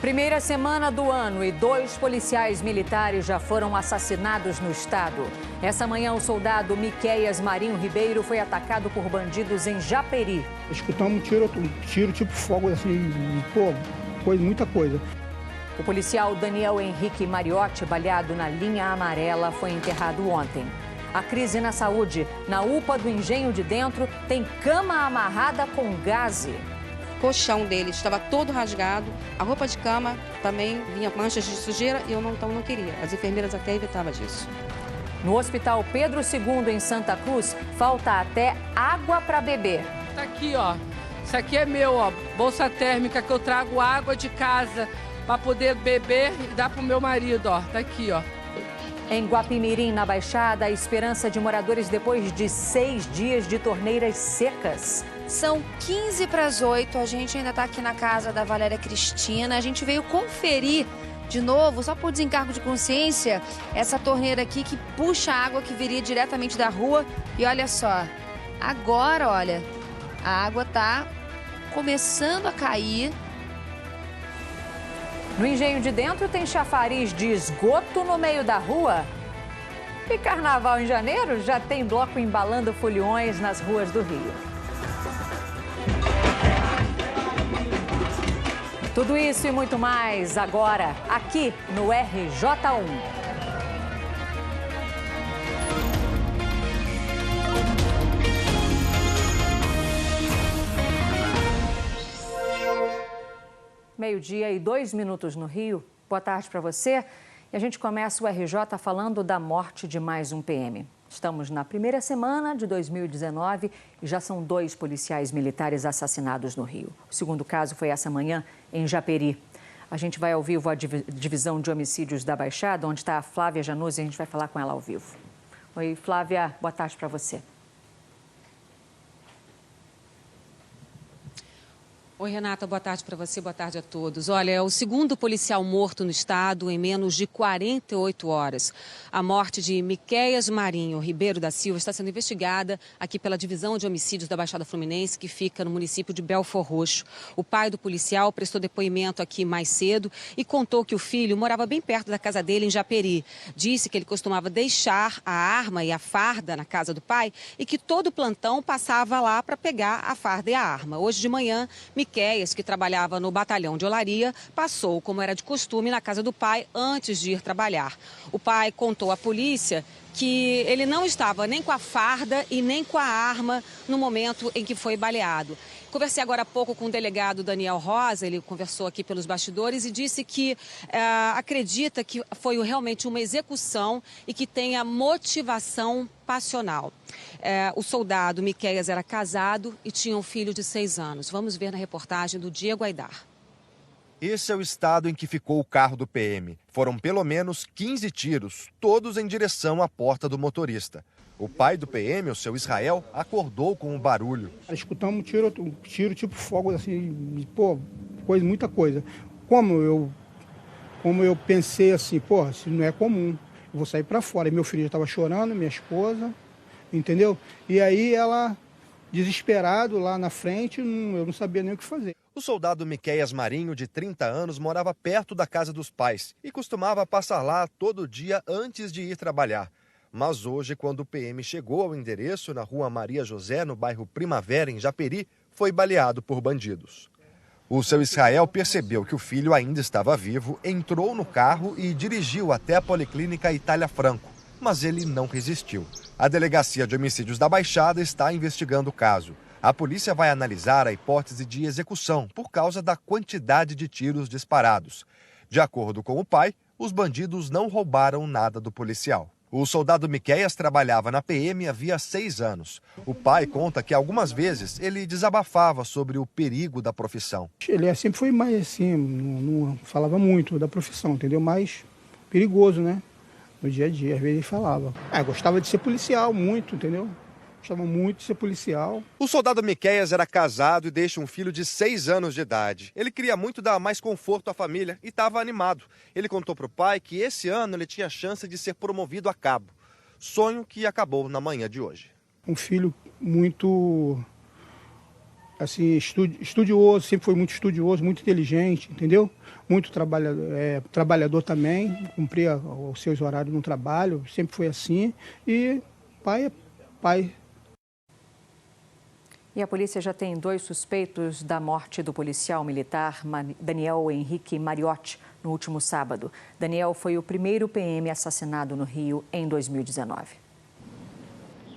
Primeira semana do ano e 2 policiais militares já foram assassinados no estado. Essa manhã, o soldado Miquéias Marinho Ribeiro foi atacado por bandidos em Japeri. Escutamos um tiro tipo fogo, assim, muita coisa. O policial Daniel Henrique Mariotti, baleado na linha amarela, foi enterrado ontem. A crise na saúde. Na UPA do Engenho de Dentro, tem cama amarrada com gaze. O colchão dele estava todo rasgado, a roupa de cama também vinha manchas de sujeira e eu não queria. As enfermeiras até evitavam disso. No Hospital Pedro II, em Santa Cruz, falta até água para beber. Tá aqui, ó. Isso aqui é meu, ó. Bolsa térmica que eu trago água de casa para poder beber e dar pro meu marido, ó. Tá aqui, ó. Em Guapimirim, na Baixada, a esperança de moradores depois de 6 dias de torneiras secas. São 15 para as 8, a gente ainda está aqui na casa da Valéria Cristina. A gente veio conferir de novo, só por desencargo de consciência, essa torneira aqui que puxa a água que viria diretamente da rua. E olha só, agora, olha, a água está começando a cair. No Engenho de Dentro tem chafariz de esgoto no meio da rua. E carnaval em janeiro já tem bloco embalando foliões nas ruas do Rio. Tudo isso e muito mais agora, aqui no RJ1. Meio-dia e 2 minutos no Rio. Boa tarde para você. E a gente começa o RJ falando da morte de mais um PM. Estamos na primeira semana de 2019 e já são 2 policiais militares assassinados no Rio. O segundo caso foi essa manhã em Japeri. A gente vai ao vivo à divisão de homicídios da Baixada, onde está a Flávia Januzzi, e a gente vai falar com ela ao vivo. Oi, Flávia, boa tarde para você. Oi, Renata, boa tarde para você, boa tarde a todos. Olha, é o segundo policial morto no estado em menos de 48 horas. A morte de Miquéias Marinho Ribeiro da Silva está sendo investigada aqui pela Divisão de Homicídios da Baixada Fluminense, que fica no município de Belfor Roxo. O pai do policial prestou depoimento aqui mais cedo e contou que o filho morava bem perto da casa dele em Japeri. Disse que ele costumava deixar a arma e a farda na casa do pai e que todo o plantão passava lá para pegar a farda e a arma. Hoje de manhã, Miquéias, que trabalhava no batalhão de olaria, passou, como era de costume, na casa do pai antes de ir trabalhar. O pai contou à polícia que ele não estava nem com a farda e nem com a arma no momento em que foi baleado. Conversei agora há pouco com o delegado Daniel Rosa, ele conversou aqui pelos bastidores e disse que acredita que foi realmente uma execução e que tenha motivação passional. O soldado Miquéias era casado e tinha um filho de 6 anos. Vamos ver na reportagem do Diego Aidar. Esse é o estado em que ficou o carro do PM. Foram pelo menos 15 tiros, todos em direção à porta do motorista. O pai do PM, o seu Israel, acordou com o barulho. Escutamos um tiro tipo fogo, assim, muita coisa. Como eu pensei assim, isso não é comum, eu vou sair para fora. E meu filho já estava chorando, minha esposa, entendeu? E aí ela, desesperado lá na frente, eu não sabia nem o que fazer. O soldado Miquéias Marinho, de 30 anos, morava perto da casa dos pais e costumava passar lá todo dia antes de ir trabalhar. Mas hoje, quando o PM chegou ao endereço na rua Maria José, no bairro Primavera, em Japeri, foi baleado por bandidos. O seu Israel percebeu que o filho ainda estava vivo, entrou no carro e dirigiu até a Policlínica Itália Franco, mas ele não resistiu. A Delegacia de Homicídios da Baixada está investigando o caso. A polícia vai analisar a hipótese de execução por causa da quantidade de tiros disparados. De acordo com o pai, os bandidos não roubaram nada do policial. O soldado Miquéias trabalhava na PM havia 6 anos. O pai conta que algumas vezes ele desabafava sobre o perigo da profissão. Ele sempre foi mais assim, não falava muito da profissão, entendeu? Mais perigoso, né? No dia a dia, às vezes ele falava. Gostava de ser policial muito, entendeu? Gostava muito de ser policial. O soldado Miquéias era casado e deixa um filho de 6 anos de idade. Ele queria muito dar mais conforto à família e estava animado. Ele contou para o pai que esse ano ele tinha a chance de ser promovido a cabo. Sonho que acabou na manhã de hoje. Um filho muito assim, estudioso, sempre foi muito estudioso, muito inteligente, entendeu? Muito trabalhador também, cumpria os seus horários no trabalho, sempre foi assim. E pai é pai. E a polícia já tem 2 suspeitos da morte do policial militar Daniel Henrique Mariotti no último sábado. Daniel foi o primeiro PM assassinado no Rio em 2019.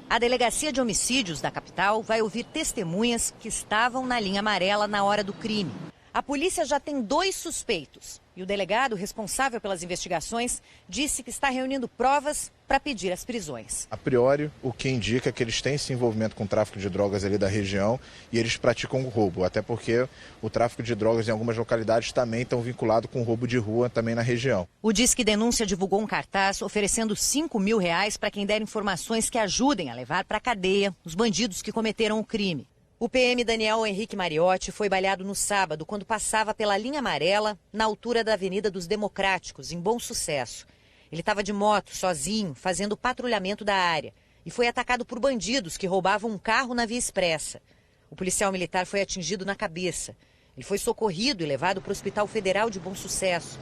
A Delegacia de Homicídios da capital vai ouvir testemunhas que estavam na linha amarela na hora do crime. A polícia já tem 2 suspeitos e o delegado responsável pelas investigações disse que está reunindo provas para pedir as prisões. A priori, o que indica é que eles têm esse envolvimento com o tráfico de drogas ali da região e eles praticam o roubo, até porque o tráfico de drogas em algumas localidades também estão vinculados com o roubo de rua também na região. O Disque Denúncia divulgou um cartaz oferecendo R$5 mil para quem der informações que ajudem a levar para a cadeia os bandidos que cometeram o crime. O PM Daniel Henrique Mariotti foi baleado no sábado quando passava pela linha amarela na altura da Avenida dos Democráticos, em Bom Sucesso. Ele estava de moto, sozinho, fazendo patrulhamento da área e foi atacado por bandidos que roubavam um carro na Via Expressa. O policial militar foi atingido na cabeça. Ele foi socorrido e levado para o Hospital Federal de Bom Sucesso.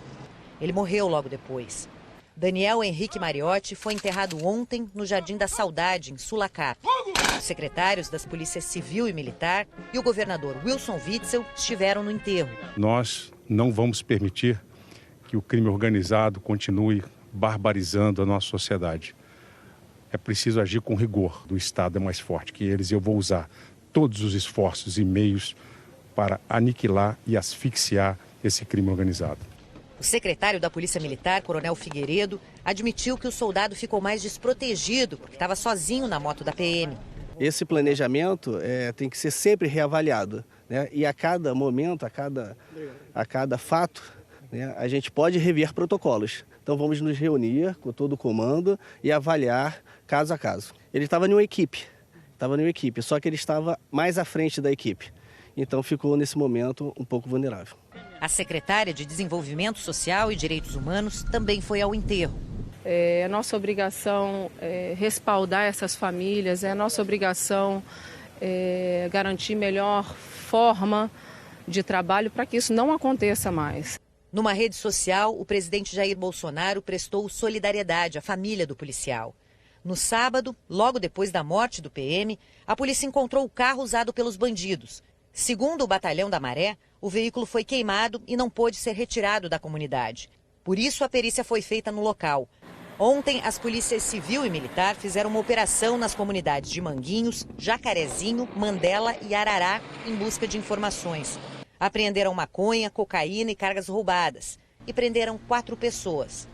Ele morreu logo depois. Daniel Henrique Mariotti foi enterrado ontem no Jardim da Saudade, em Sulacap. Os secretários das polícias civil e militar e o governador Wilson Witzel estiveram no enterro. Nós não vamos permitir que o crime organizado continue barbarizando a nossa sociedade. É preciso agir com rigor. O Estado é mais forte que eles e eu vou usar todos os esforços e meios para aniquilar e asfixiar esse crime organizado. O secretário da Polícia Militar, Coronel Figueiredo, admitiu que o soldado ficou mais desprotegido porque estava sozinho na moto da PM. Esse planejamento tem que ser sempre reavaliado, né? E a cada momento, a cada fato, né, a gente pode rever protocolos. Então vamos nos reunir com todo o comando e avaliar caso a caso. Ele estava em uma equipe, só que ele estava mais à frente da equipe. Então ficou nesse momento um pouco vulnerável. A secretária de Desenvolvimento Social e Direitos Humanos também foi ao enterro. É nossa obrigação respaldar essas famílias, é nossa obrigação garantir melhor forma de trabalho para que isso não aconteça mais. Numa rede social, o presidente Jair Bolsonaro prestou solidariedade à família do policial. No sábado, logo depois da morte do PM, a polícia encontrou o carro usado pelos bandidos. Segundo o Batalhão da Maré, o veículo foi queimado e não pôde ser retirado da comunidade. Por isso, a perícia foi feita no local. Ontem, as polícias civil e militar fizeram uma operação nas comunidades de Manguinhos, Jacarezinho, Mandela e Arará em busca de informações. Apreenderam maconha, cocaína e cargas roubadas. E prenderam 4 pessoas.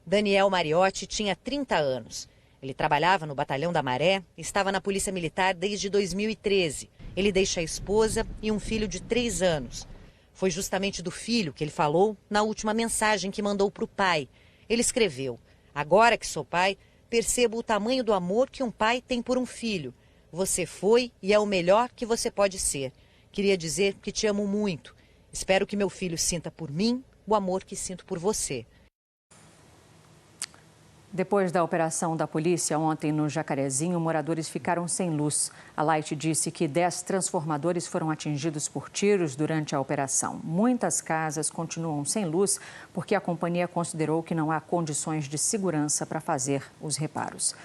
Daniel Mariotti tinha 30 anos. Ele trabalhava no Batalhão da Maré e estava na Polícia Militar desde 2013. Ele deixa a esposa e um filho de 3 anos. Foi justamente do filho que ele falou na última mensagem que mandou para o pai. Ele escreveu: "Agora que sou pai, percebo o tamanho do amor que um pai tem por um filho. Você foi e é o melhor que você pode ser. Queria dizer que te amo muito. Espero que meu filho sinta por mim o amor que sinto por você." Depois da operação da polícia ontem no Jacarezinho, moradores ficaram sem luz. A Light disse que 10 transformadores foram atingidos por tiros durante a operação. Muitas casas continuam sem luz porque a companhia considerou que não há condições de segurança para fazer os reparos.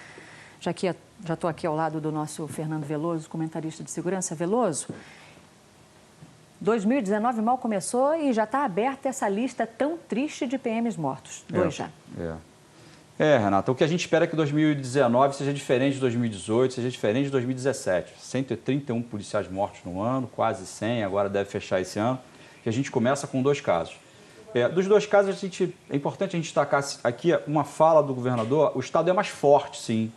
Já estou aqui ao lado do nosso Fernando Veloso, comentarista de segurança. Veloso, 2019 mal começou e já está aberta essa lista tão triste de PMs mortos. 2 já. Renata, o que a gente espera é que 2019 seja diferente de 2018, seja diferente de 2017. 131 policiais mortos no ano, quase 100, agora deve fechar esse ano. E a gente começa com 2 casos. Dos 2 casos, é importante a gente destacar aqui uma fala do governador: o Estado é mais forte, sim,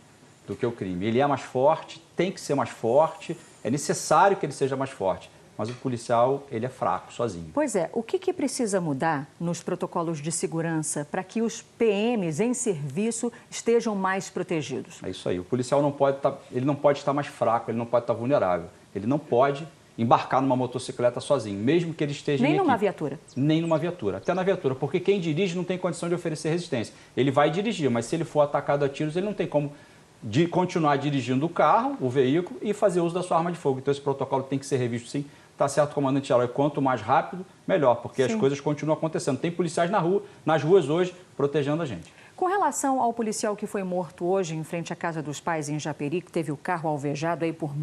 do que o crime. Ele é mais forte, tem que ser mais forte, é necessário que ele seja mais forte. Mas o policial, ele é fraco, sozinho. Pois é. O que precisa mudar nos protocolos de segurança para que os PMs em serviço estejam mais protegidos? É isso aí. O policial não pode estar mais fraco, ele não pode estar vulnerável. Ele não pode embarcar numa motocicleta sozinho, mesmo que ele esteja em equipe. Nem numa viatura? Nem numa viatura. Até na viatura, porque quem dirige não tem condição de oferecer resistência. Ele vai dirigir, mas se ele for atacado a tiros, ele não tem como continuar dirigindo o carro, o veículo, e fazer uso da sua arma de fogo. Então esse protocolo tem que ser revisto, sim, Tá certo, comandante Eloy, quanto mais rápido, melhor, porque as coisas continuam acontecendo. Tem policiais nas ruas hoje protegendo a gente. Com relação ao policial que foi morto hoje em frente à casa dos pais em Japeri, que teve o carro alvejado aí por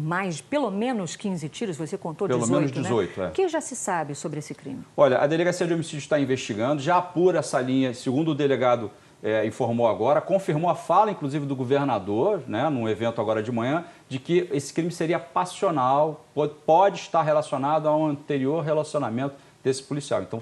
pelo menos 15 tiros, você contou 18, pelo menos 18, né? O que já se sabe sobre esse crime? Olha, a Delegacia de Homicídio está investigando, já apura essa linha, segundo o delegado informou agora, confirmou a fala, inclusive, do governador, né, num evento agora de manhã, de que esse crime seria passional, pode estar relacionado a um anterior relacionamento desse policial. Então,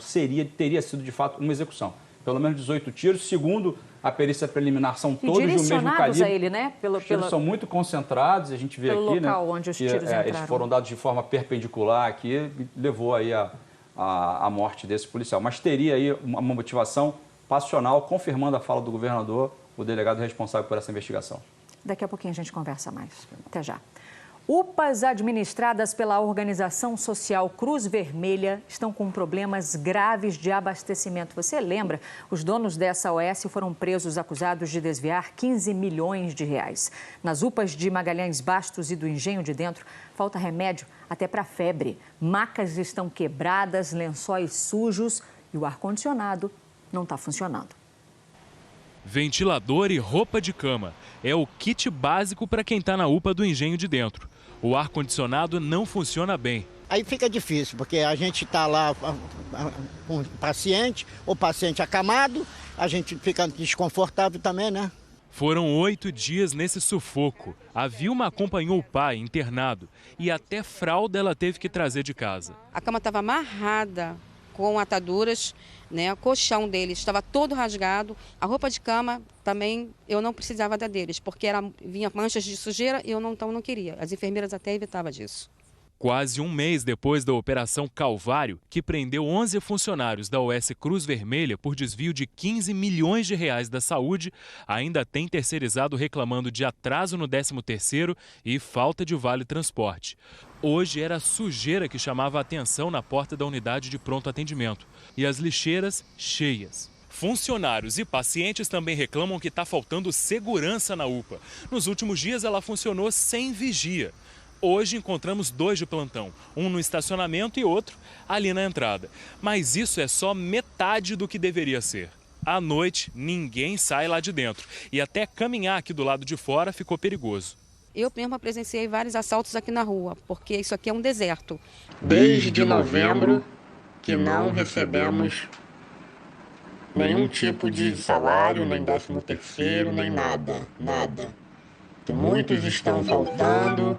teria sido, de fato, uma execução. Pelo menos 18 tiros, segundo a perícia preliminar, são todos do mesmo calibre. A ele, né? Os tiros são muito concentrados, a gente vê aqui, local, né, onde os tiros entraram. Eles foram dados de forma perpendicular aqui e levou aí a morte desse policial. Mas teria aí uma motivação passional, confirmando a fala do governador, o delegado responsável por essa investigação. Daqui a pouquinho a gente conversa mais. Até já. UPAs administradas pela organização social Cruz Vermelha estão com problemas graves de abastecimento. Você lembra? Os donos dessa OS foram presos acusados de desviar 15 milhões de reais. Nas UPAs de Magalhães Bastos e do Engenho de Dentro, falta remédio até para febre. Macas estão quebradas, lençóis sujos e o ar-condicionado não está funcionando. Ventilador e roupa de cama. É o kit básico para quem está na UPA do Engenho de Dentro. O ar-condicionado não funciona bem. Aí fica difícil, porque a gente está lá com o paciente acamado, a gente fica desconfortável também, né? Foram 8 dias nesse sufoco. A Vilma acompanhou o pai internado e até fralda ela teve que trazer de casa. A cama estava amarrada com ataduras, né? O colchão deles estava todo rasgado. A roupa de cama também eu não precisava da deles, porque vinha manchas de sujeira e eu não queria. As enfermeiras até evitavam disso. Quase um mês depois da Operação Calvário, que prendeu 11 funcionários da OS Cruz Vermelha por desvio de 15 milhões de reais da saúde, ainda tem terceirizado reclamando de atraso no 13º e falta de vale transporte. Hoje era a sujeira que chamava a atenção na porta da unidade de pronto atendimento e as lixeiras cheias. Funcionários e pacientes também reclamam que está faltando segurança na UPA. Nos últimos dias ela funcionou sem vigia. Hoje encontramos 2 de plantão, um no estacionamento e outro ali na entrada. Mas isso é só metade do que deveria ser. À noite, ninguém sai lá de dentro e até caminhar aqui do lado de fora ficou perigoso. Eu mesma presenciei vários assaltos aqui na rua, porque isso aqui é um deserto. Desde novembro que não recebemos nenhum tipo de salário, nem 13º, nem nada. Muitos estão faltando.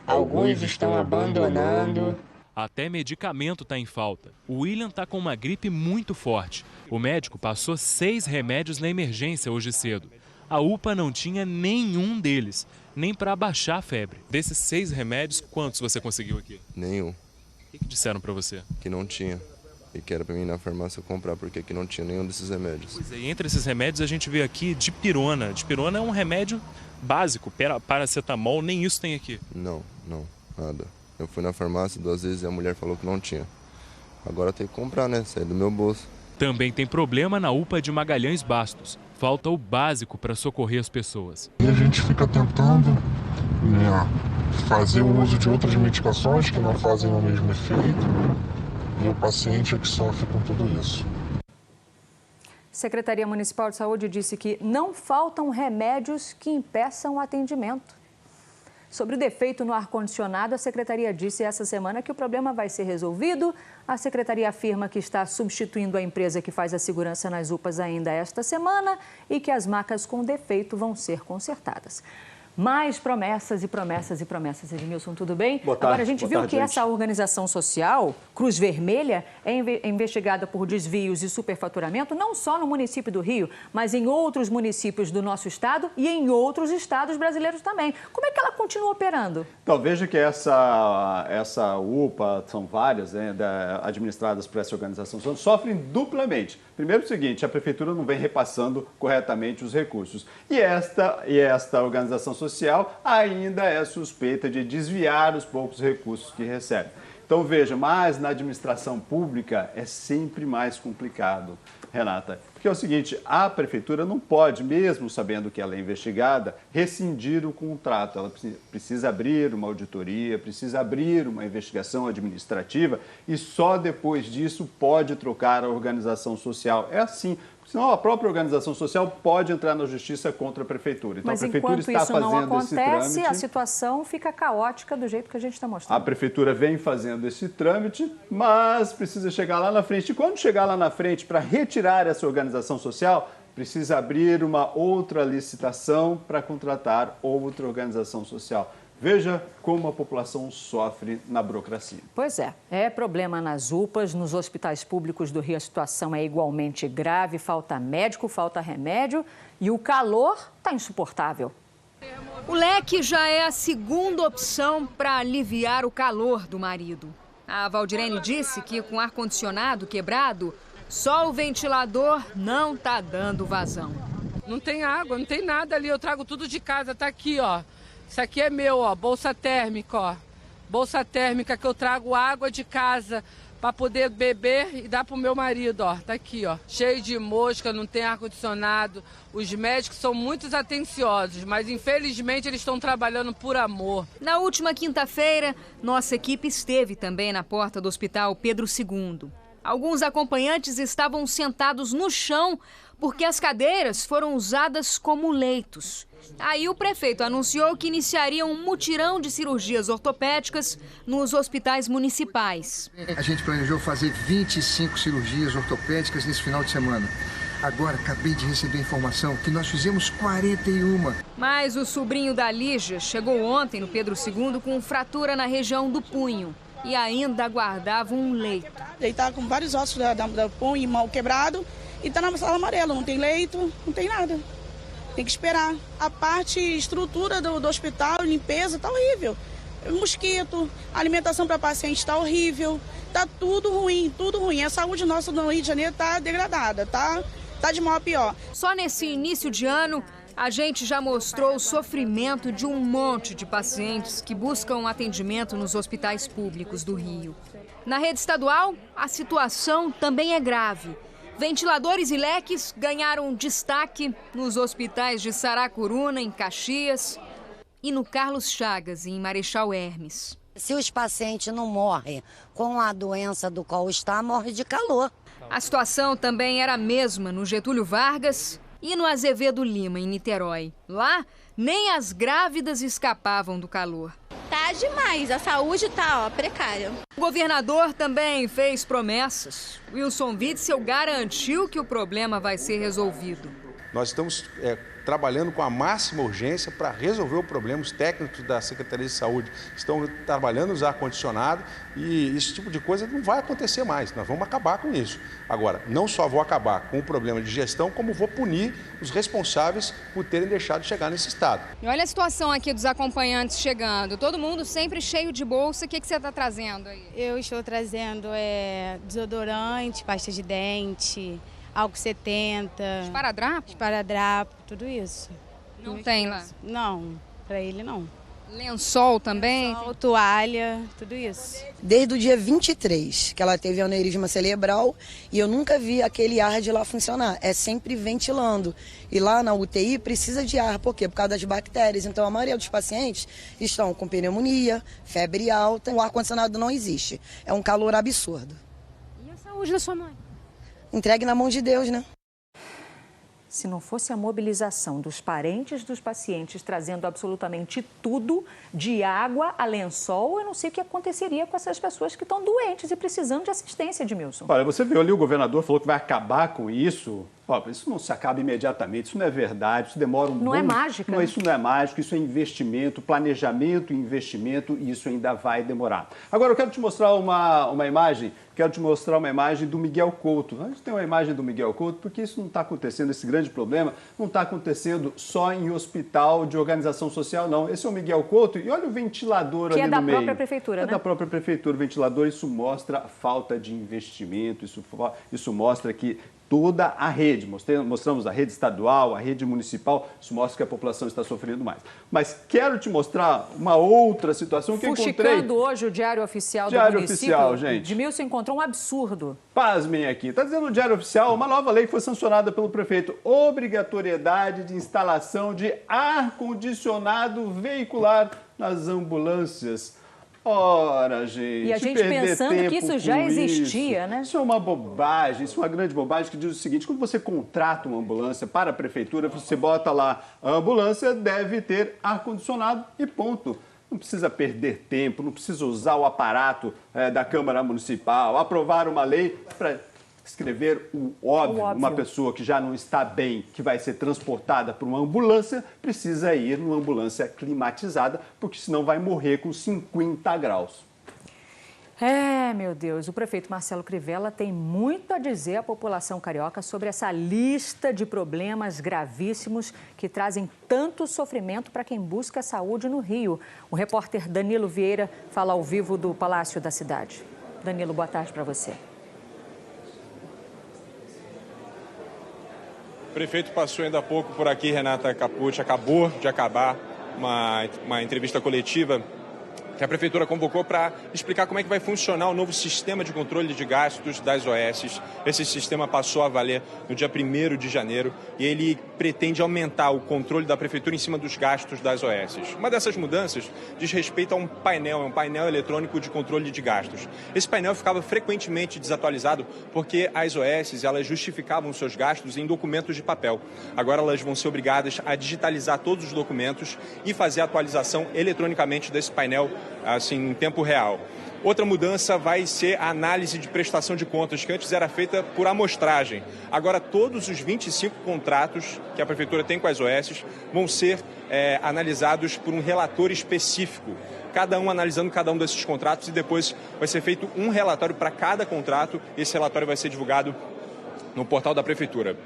Alguns estão abandonando. Até medicamento está em falta. O William está com uma gripe muito forte. O médico passou 6 remédios na emergência hoje cedo. A UPA não tinha nenhum deles, nem para abaixar a febre. Desses 6 remédios, quantos você conseguiu aqui? Nenhum. O que disseram para você? Que não tinha. E que era para mim ir na farmácia comprar, porque aqui não tinha nenhum desses remédios. Pois é, e entre esses remédios a gente vê aqui dipirona. Dipirona é um remédio básico, paracetamol, nem isso tem aqui. Não, nada. Eu fui na farmácia 2 vezes e a mulher falou que não tinha. Agora tem que comprar, né? Sair do meu bolso. Também tem problema na UPA de Magalhães Bastos. Falta o básico para socorrer as pessoas. E a gente fica tentando fazer o uso de outras medicações que não fazem o mesmo efeito. E o paciente é que sofre com tudo isso. Secretaria Municipal de Saúde disse que não faltam remédios que impeçam o atendimento. Sobre o defeito no ar-condicionado, a Secretaria disse essa semana que o problema vai ser resolvido. A Secretaria afirma que está substituindo a empresa que faz a segurança nas UPAs ainda esta semana e que as macas com defeito vão ser consertadas. Mais promessas e promessas e promessas. Edmilson, tudo bem? Boa tarde. Agora, a gente viu que essa organização social, Cruz Vermelha, é investigada por desvios e superfaturamento, não só no município do Rio, mas em outros municípios do nosso estado e em outros estados brasileiros também. Como é que ela continua operando? Então, veja que essa UPA, são várias, né, administradas por essa organização, sofrem duplamente. Primeiro o seguinte, a prefeitura não vem repassando corretamente os recursos. E esta organização social ainda é suspeita de desviar os poucos recursos que recebe. Então, Então veja, mas na administração pública é sempre mais complicado, Renata. Porque é o seguinte, a prefeitura não pode, mesmo sabendo que ela é investigada, rescindir o contrato. Ela precisa abrir uma auditoria, precisa abrir uma investigação administrativa e só depois disso pode trocar a organização social. É assim. Senão a própria organização social pode entrar na justiça contra a prefeitura. Então, mas a prefeitura enquanto está isso não fazendo esse acontece, trâmite. a situação fica caótica do jeito que a gente está mostrando. A prefeitura vem fazendo esse trâmite, mas precisa chegar lá na frente. E quando chegar lá na frente para retirar essa organização social, precisa abrir uma outra licitação para contratar outra organização social. Veja como a população sofre na burocracia. Pois é problema nas UPAs, nos hospitais públicos do Rio a situação é igualmente grave, falta médico, falta remédio e o calor está insuportável. O leque já é a segunda opção para aliviar o calor do marido. A Valdirene disse que com o ar-condicionado quebrado, só o ventilador não está dando vazão. Não tem água, não tem nada ali, eu trago tudo de casa, tá aqui, ó. Isso aqui é meu, ó, bolsa térmica, ó. Bolsa térmica que eu trago água de casa para poder beber e dar pro meu marido, ó. Tá aqui, ó. Cheio de mosca, não tem ar-condicionado. Os médicos são muito atenciosos, mas infelizmente eles estão trabalhando por amor. Na última quinta-feira, nossa equipe esteve também na porta do Hospital Pedro II. Alguns acompanhantes estavam sentados no chão porque as cadeiras foram usadas como leitos. Aí o prefeito anunciou que iniciaria um mutirão de cirurgias ortopédicas nos hospitais municipais. A gente planejou fazer 25 cirurgias ortopédicas nesse final de semana. Agora, acabei de receber informação que nós fizemos 41. Mas o sobrinho da Lígia chegou ontem no Pedro II com fratura na região do punho e ainda aguardava um leito. Ele está com vários ossos do punho e mão quebrado e está na sala amarela, não tem leito, não tem nada. Tem que esperar. A parte estrutura do hospital, limpeza, tá horrível. Mosquito, alimentação para paciente está horrível. Tá tudo ruim, tudo ruim. A saúde nossa no Rio de Janeiro tá degradada, tá de mal a pior. Só nesse início de ano, a gente já mostrou o sofrimento de um monte de pacientes que buscam atendimento nos hospitais públicos do Rio. Na rede estadual, a situação também é grave. Ventiladores e leques ganharam destaque nos hospitais de Saracuruna, em Caxias, e no Carlos Chagas, em Marechal Hermes. Se os pacientes não morrem com a doença do qual está, morre de calor. A situação também era a mesma no Getúlio Vargas e no Azevedo Lima, em Niterói. Lá, nem as grávidas escapavam do calor. Tá demais, a saúde tá precária. O governador também fez promessas. Wilson Witzel garantiu que o problema vai ser resolvido. Nós estamos trabalhando com a máxima urgência para resolver o problema. Os técnicos da Secretaria de Saúde estão trabalhando nos ar-condicionado e esse tipo de coisa não vai acontecer mais. Nós vamos acabar com isso. Agora, não só vou acabar com o problema de gestão, como vou punir os responsáveis por terem deixado de chegar nesse estado. E olha a situação aqui dos acompanhantes chegando. Todo mundo sempre cheio de bolsa. O que você está trazendo aí? Eu estou trazendo desodorante, pasta de dente, álcool 70. Esparadrapo? Esparadrapo, tudo isso. Não tem lá? Não, para ele não. Lençol também? Lençol, toalha, tudo isso. Desde o dia 23, que ela teve aneurisma cerebral, e eu nunca vi aquele ar de lá funcionar. É sempre ventilando. E lá na UTI precisa de ar, por quê? Por causa das bactérias. Então a maioria dos pacientes estão com pneumonia, febre alta. O ar-condicionado não existe. É um calor absurdo. E a saúde da sua mãe? Entregue na mão de Deus, né? Se não fosse a mobilização dos parentes dos pacientes trazendo absolutamente tudo, de água a lençol, eu não sei o que aconteceria com essas pessoas que estão doentes e precisando de assistência, Edmilson. Olha, você viu ali, o governador falou que vai acabar com isso. Isso não se acaba imediatamente, isso não é verdade, isso demora um Não é mágica. Não, isso não é mágico, isso é investimento, planejamento e investimento, e isso ainda vai demorar. Agora eu quero te mostrar uma imagem, do Miguel Couto. A gente tem uma imagem do Miguel Couto porque isso não está acontecendo, esse grande problema não está acontecendo só em hospital de organização social, não. Esse é o Miguel Couto e olha o ventilador ali no meio. Que é da própria prefeitura, né? É da própria prefeitura, o ventilador, isso mostra a falta de investimento, isso mostra que toda a rede. Mostramos a rede estadual, a rede municipal, isso mostra que a população está sofrendo mais. Mas quero te mostrar uma outra situação que encontrei. Fuxicando hoje o Diário Oficial do município, Oficial, gente. Edmilson encontrou um absurdo. Pasmem aqui. Está dizendo no Diário Oficial uma nova lei que foi sancionada pelo prefeito. Obrigatoriedade de instalação de ar-condicionado veicular nas ambulâncias. Ora, gente, e a gente pensando que isso já existia, né? Isso é uma bobagem, isso é uma grande bobagem que diz o seguinte: quando você contrata uma ambulância para a prefeitura, você bota lá, a ambulância deve ter ar-condicionado e ponto. Não precisa perder tempo, não precisa usar o aparato da Câmara Municipal, aprovar uma lei para escrever o óbvio. Uma pessoa que já não está bem, que vai ser transportada por uma ambulância, precisa ir numa ambulância climatizada, porque senão vai morrer com 50 graus. Meu Deus, o prefeito Marcelo Crivella tem muito a dizer à população carioca sobre essa lista de problemas gravíssimos que trazem tanto sofrimento para quem busca saúde no Rio. O repórter Danilo Vieira fala ao vivo do Palácio da Cidade. Danilo, boa tarde para você. O prefeito passou ainda há pouco por aqui, Renata Capucci, acabou de acabar uma entrevista coletiva que a Prefeitura convocou para explicar como é que vai funcionar o novo sistema de controle de gastos das OS. Esse sistema passou a valer no dia 1º de janeiro e ele pretende aumentar o controle da Prefeitura em cima dos gastos das OS. Uma dessas mudanças diz respeito a um painel eletrônico de controle de gastos. Esse painel ficava frequentemente desatualizado porque as OS elas justificavam seus gastos em documentos de papel. Agora elas vão ser obrigadas a digitalizar todos os documentos e fazer a atualização eletronicamente desse painel assim, em tempo real. Outra mudança vai ser a análise de prestação de contas, que antes era feita por amostragem. Agora, todos os 25 contratos que a Prefeitura tem com as OS vão ser analisados por um relator específico, cada um analisando cada um desses contratos, e depois vai ser feito um relatório para cada contrato. Esse relatório vai ser divulgado no portal da Prefeitura.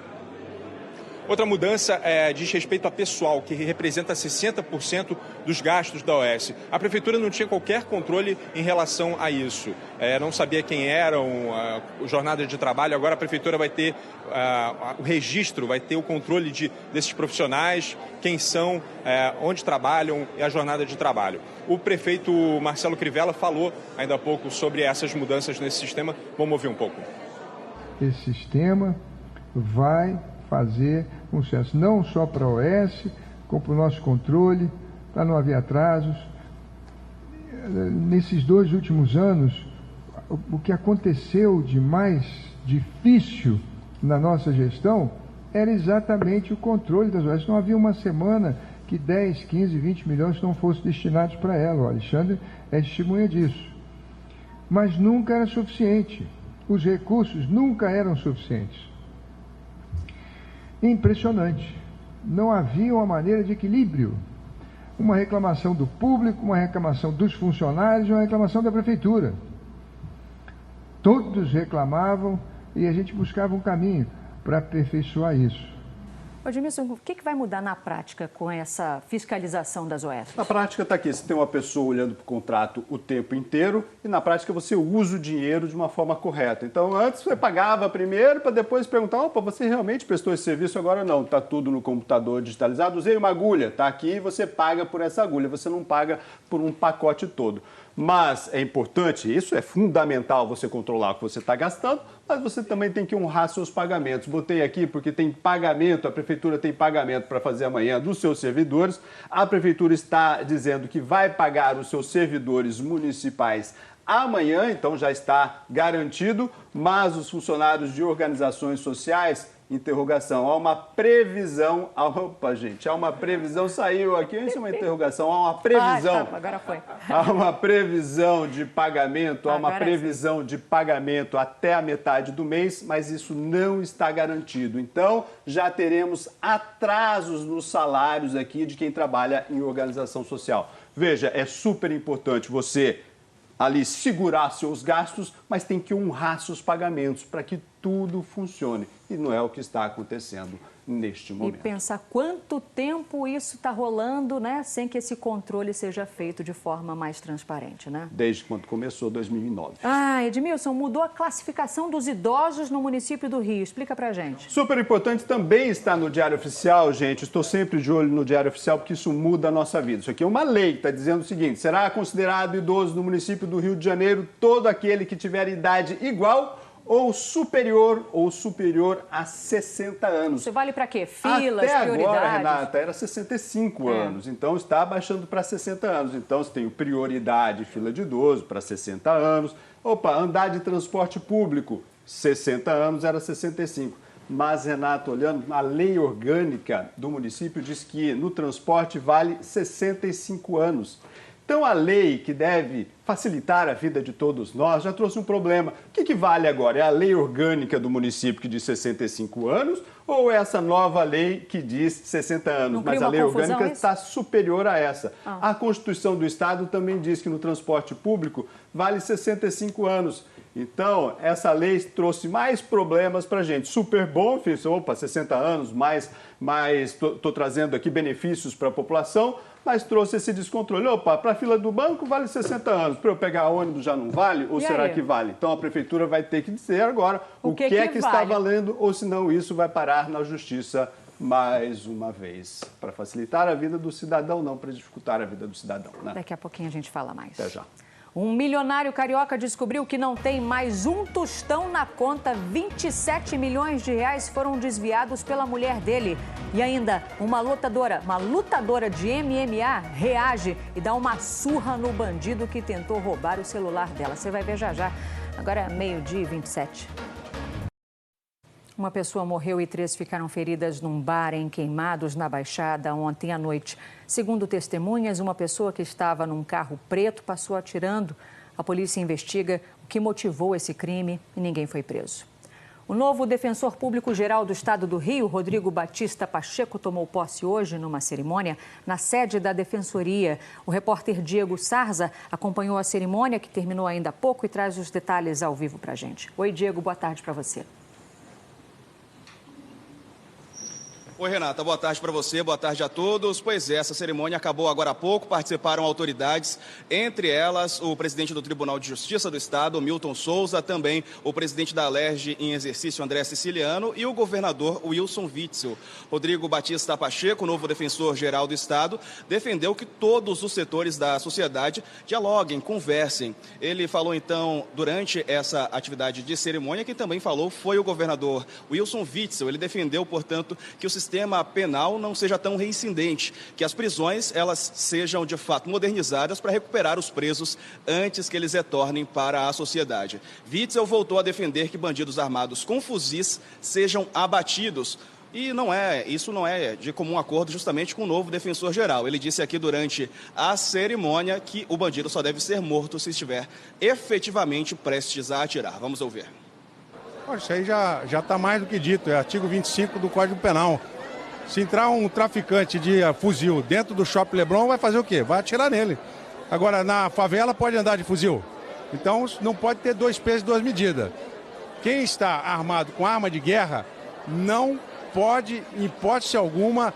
Outra mudança diz respeito a pessoal, que representa 60% dos gastos da OS. A Prefeitura não tinha qualquer controle em relação a isso. Não sabia quem eram, jornada de trabalho. Agora a Prefeitura vai ter o registro, vai ter o controle desses profissionais, quem são, onde trabalham e a jornada de trabalho. O prefeito Marcelo Crivella falou ainda há pouco sobre essas mudanças nesse sistema. Vamos ouvir um pouco. Esse sistema vai fazer um sucesso não só para a OS, como para o nosso controle, para não haver atrasos. Nesses 2 últimos anos, o que aconteceu de mais difícil na nossa gestão era exatamente o controle das OS. Não havia uma semana que 10, 15, 20 milhões não fossem destinados para ela. O Alexandre é testemunha disso. Mas nunca era suficiente. Os recursos nunca eram suficientes. Impressionante. Não havia uma maneira de equilíbrio. Uma reclamação do público, uma reclamação dos funcionários, uma reclamação da prefeitura. Todos reclamavam e a gente buscava um caminho para aperfeiçoar isso. Edmilson, o que vai mudar na prática com essa fiscalização das OS? Na prática está aqui, você tem uma pessoa olhando para o contrato o tempo inteiro e na prática você usa o dinheiro de uma forma correta. Então antes você pagava primeiro para depois perguntar, opa, você realmente prestou esse serviço? Agora não, está tudo no computador digitalizado, usei uma agulha, está aqui e você paga por essa agulha, você não paga por um pacote todo. Mas é importante, isso é fundamental você controlar o que você está gastando, mas você também tem que honrar seus pagamentos. Botei aqui porque tem pagamento, a Prefeitura tem pagamento para fazer amanhã dos seus servidores. A Prefeitura está dizendo que vai pagar os seus servidores municipais amanhã, então já está garantido, mas os funcionários de organizações sociais, interrogação, há uma previsão, opa gente, há uma previsão, saiu aqui, isso é uma interrogação, há uma previsão, agora foi. Há uma previsão de pagamento, há uma previsão de pagamento até a metade do mês, mas isso não está garantido, então já teremos atrasos nos salários aqui de quem trabalha em organização social. Veja, é super importante você ali segurar seus gastos, mas tem que honrar seus pagamentos para que tudo funcione. E não é o que está acontecendo neste momento. E pensar quanto tempo isso está rolando, né, sem que esse controle seja feito de forma mais transparente, né? Desde quando começou 2009. Ah, Edmilson, mudou a classificação dos idosos no município do Rio. Explica pra gente. Super importante também está no Diário Oficial, gente. Estou sempre de olho no Diário Oficial porque isso muda a nossa vida. Isso aqui é uma lei que está dizendo o seguinte: será considerado idoso no município do Rio de Janeiro todo aquele que tiver idade igual ou superior a 60 anos. Isso vale para quê? Filas, até prioridades? Agora, Renata, era 65 anos, então está abaixando para 60 anos. Então, você tem prioridade, fila de idoso para 60 anos. Opa, andar de transporte público, 60 anos era 65. Mas, Renato, olhando, a lei orgânica do município diz que no transporte vale 65 anos. Então, a lei que deve facilitar a vida de todos nós já trouxe um problema. O que vale agora? É a lei orgânica do município que diz 65 anos ou é essa nova lei que diz 60 anos? Mas a lei orgânica está superior a essa. A Constituição do Estado também diz que no transporte público vale 65 anos. Então, essa lei trouxe mais problemas para a gente. Super bom, fiz, 60 anos, mas estou trazendo aqui benefícios para a população, mas trouxe esse descontrole. Para a fila do banco vale 60 anos, para eu pegar ônibus já não vale? Ou será que vale? Então, a prefeitura vai ter que dizer agora o que é que está valendo, ou senão isso vai parar na justiça mais uma vez, para facilitar a vida do cidadão, não para dificultar a vida do cidadão. Né? Daqui a pouquinho a gente fala mais. Até já. Um milionário carioca descobriu que não tem mais um tostão na conta. 27 milhões de reais foram desviados pela mulher dele. E ainda, uma lutadora de MMA reage e dá uma surra no bandido que tentou roubar o celular dela. Você vai ver já já. Agora é 12h27. Uma pessoa morreu e 3 ficaram feridas num bar em Queimados, na Baixada, ontem à noite. Segundo testemunhas, uma pessoa que estava num carro preto passou atirando. A polícia investiga o que motivou esse crime e ninguém foi preso. O novo defensor público-geral do Estado do Rio, Rodrigo Batista Pacheco, tomou posse hoje numa cerimônia na sede da Defensoria. O repórter Diego Sarza acompanhou a cerimônia, que terminou ainda há pouco, e traz os detalhes ao vivo para a gente. Oi, Diego, boa tarde para você. Oi, Renata, boa tarde para você, boa tarde a todos. Pois é, essa cerimônia acabou agora há pouco, participaram autoridades, entre elas o presidente do Tribunal de Justiça do Estado, Milton Souza, também o presidente da Alerj em exercício, André Siciliano, e o governador Wilson Witzel. Rodrigo Batista Pacheco, novo defensor-geral do Estado, defendeu que todos os setores da sociedade dialoguem, conversem. Ele falou então, durante essa atividade de cerimônia, quem também falou foi o governador Wilson Witzel. Ele defendeu, portanto, que o sistema penal não seja tão reincidente, que as prisões elas sejam de fato modernizadas para recuperar os presos antes que eles retornem para a sociedade. Witzel voltou a defender que bandidos armados com fuzis sejam abatidos. E isso não é de comum acordo justamente com o novo defensor-geral. Ele disse aqui durante a cerimônia que o bandido só deve ser morto se estiver efetivamente prestes a atirar. Vamos ouvir. Isso aí já está mais do que dito, é artigo 25 do Código Penal. Se entrar um traficante de fuzil dentro do Shopping Leblon, vai fazer o quê? Vai atirar nele. Agora, na favela pode andar de fuzil. Então, não pode ter 2 pesos e 2 medidas. Quem está armado com arma de guerra não pode, em hipótese alguma,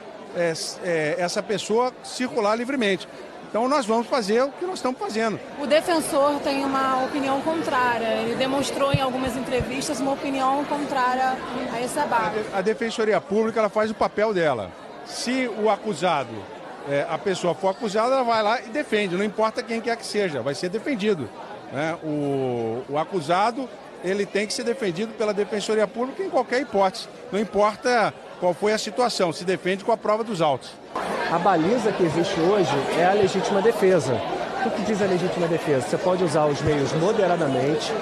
essa pessoa circular livremente. Então, nós vamos fazer o que nós estamos fazendo. O defensor tem uma opinião contrária. Ele demonstrou em algumas entrevistas uma opinião contrária a esse abate. A Defensoria Pública ela faz o papel dela. Se o acusado, a pessoa for acusada, ela vai lá e defende. Não importa quem quer que seja, vai ser defendido. Né? O acusado ele tem que ser defendido pela Defensoria Pública em qualquer hipótese. Não importa qual foi a situação, se defende com a prova dos autos. A baliza que existe hoje é a legítima defesa. O que diz a legítima defesa? Você pode usar os meios moderadamente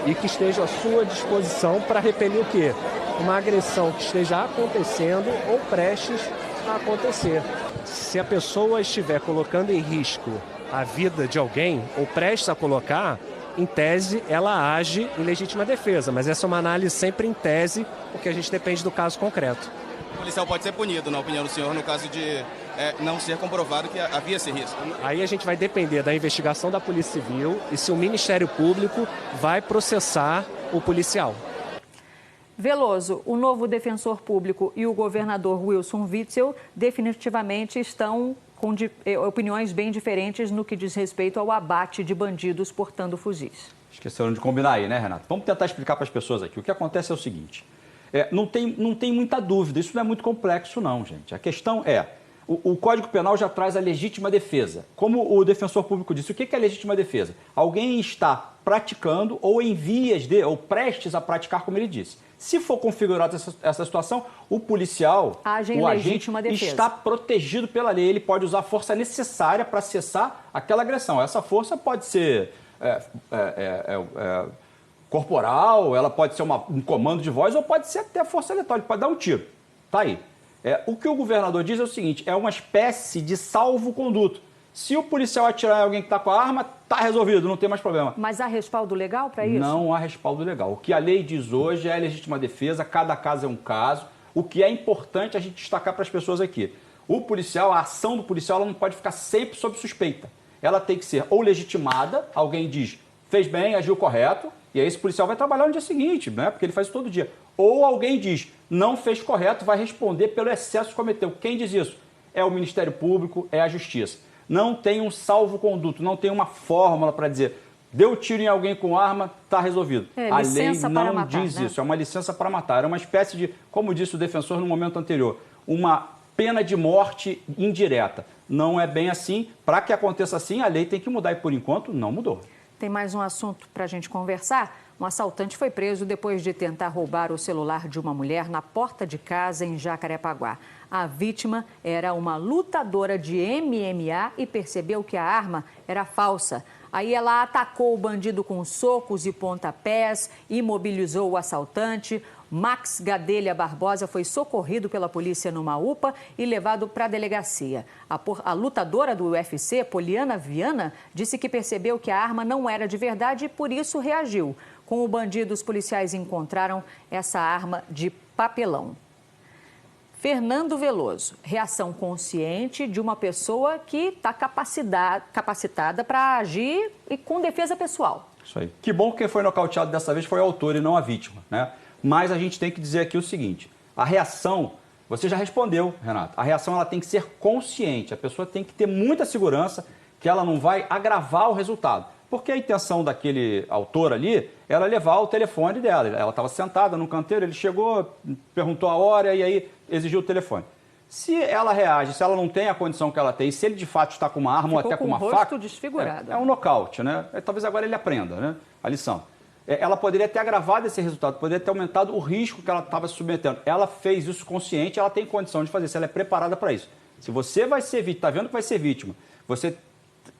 e que estejam à sua disposição para repelir o quê? Uma agressão que esteja acontecendo ou prestes a acontecer. Se a pessoa estiver colocando em risco a vida de alguém ou prestes a colocar, em tese, ela age em legítima defesa, mas essa é uma análise sempre em tese, porque a gente depende do caso concreto. O policial pode ser punido, na opinião do senhor, no caso de não ser comprovado que havia esse risco? Aí a gente vai depender da investigação da Polícia Civil e se o Ministério Público vai processar o policial. Veloso, o novo defensor público e o governador Wilson Witzel definitivamente estão com opiniões bem diferentes no que diz respeito ao abate de bandidos portando fuzis. Esqueceram de combinar aí, né, Renato? Vamos tentar explicar para as pessoas aqui. O que acontece é o seguinte, não tem muita dúvida, isso não é muito complexo não, gente. A questão é, o Código Penal já traz a legítima defesa. Como o defensor público disse, o que é legítima defesa? Alguém está praticando ou em vias de, ou prestes a praticar, como ele disse. Se for configurada essa situação, o policial, o agente está protegido pela lei. Ele pode usar a força necessária para cessar aquela agressão. Essa força pode ser corporal, ela pode ser um comando de voz ou pode ser até força letal, ele pode dar um tiro. Tá aí. O que o governador diz é o seguinte, é uma espécie de salvo-conduto. Se o policial atirar em alguém que está com a arma, está resolvido, não tem mais problema. Mas há respaldo legal para isso? Não há respaldo legal. O que a lei diz hoje é a legítima defesa, cada caso é um caso. O que é importante a gente destacar para as pessoas aqui. O policial, a ação do policial, ela não pode ficar sempre sob suspeita. Ela tem que ser ou legitimada, alguém diz, fez bem, agiu correto, e aí esse policial vai trabalhar no dia seguinte, né? Porque ele faz isso todo dia. Ou alguém diz, não fez correto, vai responder pelo excesso que cometeu. Quem diz isso? É o Ministério Público, é a Justiça. Não tem um salvo-conduto, não tem uma fórmula para dizer, deu tiro em alguém com arma, está resolvido. A lei não diz isso, é uma licença para matar. É uma espécie de, como disse o defensor no momento anterior, uma pena de morte indireta. Não é bem assim. Para que aconteça assim, a lei tem que mudar e, por enquanto, não mudou. Tem mais um assunto para a gente conversar. Um assaltante foi preso depois de tentar roubar o celular de uma mulher na porta de casa em Jacarepaguá. A vítima era uma lutadora de MMA e percebeu que a arma era falsa. Aí ela atacou o bandido com socos e pontapés, imobilizou o assaltante. Max Gadelha Barbosa foi socorrido pela polícia numa UPA e levado para a delegacia. A lutadora do UFC, Poliana Viana, disse que percebeu que a arma não era de verdade e por isso reagiu. Com o bandido, os policiais encontraram essa arma de papelão. Fernando Veloso, reação consciente de uma pessoa que está capacitada para agir e com defesa pessoal. Isso aí. Que bom que quem foi nocauteado dessa vez foi o autor e não a vítima, né? Mas a gente tem que dizer aqui o seguinte, a reação, você já respondeu, Renato, a reação ela tem que ser consciente, a pessoa tem que ter muita segurança que ela não vai agravar o resultado. Porque a intenção daquele autor ali era levar o telefone dela. Ela estava sentada no canteiro, ele chegou, perguntou a hora e aí exigiu o telefone. Se ela reage, se ela não tem a condição que ela tem, se ele de fato está com uma arma ou até com uma faca... Ficou com o rosto desfigurado. É um nocaute, né? Talvez agora ele aprenda, né? A lição. Ela poderia ter agravado esse resultado, poderia ter aumentado o risco que ela estava se submetendo. Ela fez isso consciente, ela tem condição de fazer isso, ela é preparada para isso. Se você vai ser vítima, está vendo que vai ser vítima, você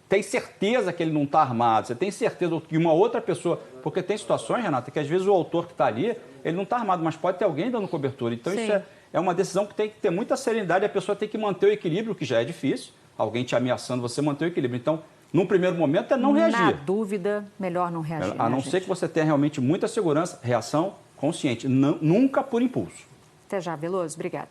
tem certeza que ele não está armado, você tem certeza que uma outra pessoa... Porque tem situações, Renata, que às vezes o autor que está ali, ele não está armado, mas pode ter alguém dando cobertura. Então Sim. Isso é uma decisão que tem que ter muita serenidade, a pessoa tem que manter o equilíbrio, que já é difícil, alguém te ameaçando, você manter o equilíbrio. Então, num primeiro momento, é não reagir. Na dúvida, melhor não reagir. A não ser que você tenha realmente muita segurança, reação consciente, nunca por impulso. Até já, Veloso, obrigada.